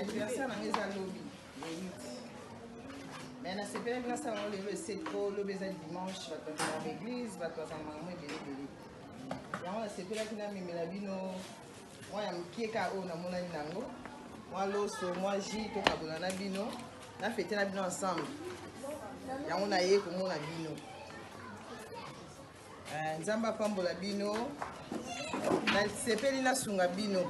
Anniversaire dans les lobby. Mais on a séparé le salon le 7 le dimanche, va dans l'église, va dans maman belé. Ya on a séparé qui na mimela bino. Moi ya mkie ka o na mona nango. Moi loso, moi ji to kabona na bino. Na fêter na bino ensemble. Ya on a yé ko mona bino. Nzamba pambola bino. Na séparé na sunga bino.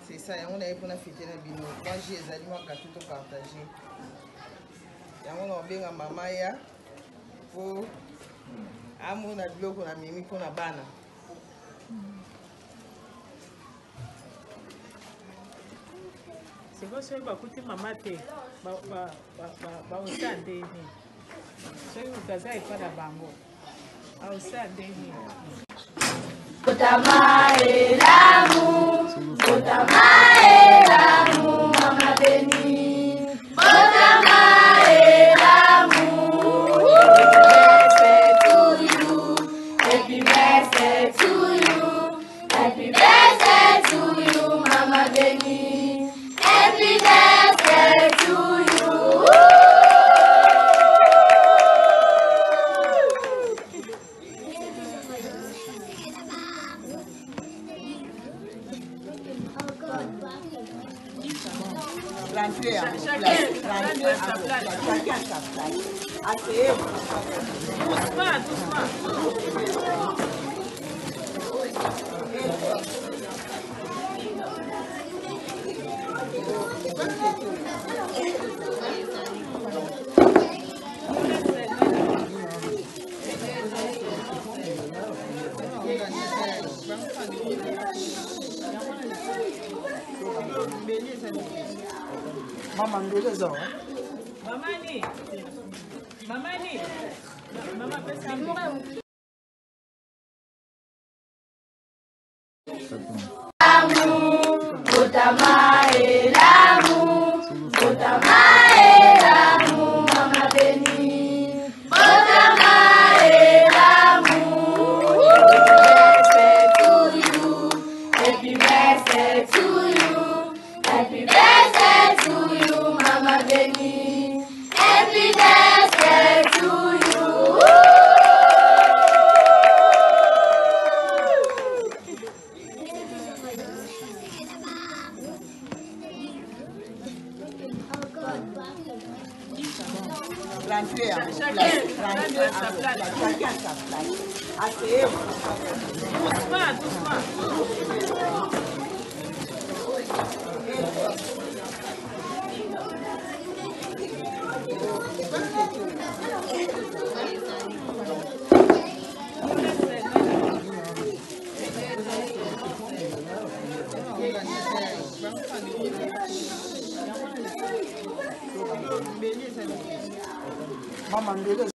C'est ça, on a eu pour la fêter la bino. Moi j'ai les aliments gâteaux tout partagé. On a bien maman ya pour amour na bloc on a mimi pour la bana. C'est quoi ça va coûter maman té ba osande ni. C'est une casa et pas la bango. A osande ni. Botamaelamu, Mama Beni. Botamaelamu, happy birthday to you, happy birthday to you, Mama Beni. Happy birthday to you. Chacun sa place. Asseyez-vous. Doucement. Maman beleza. Mamani. Mama pesa. Botamaelamu, Mama Beni. Botamaelamu, happy birthday to you, happy birthday to you, Mama Beni. Happy birthday to you. Chacun sa place. Asseyez-vous. Doucement. Maman beleza.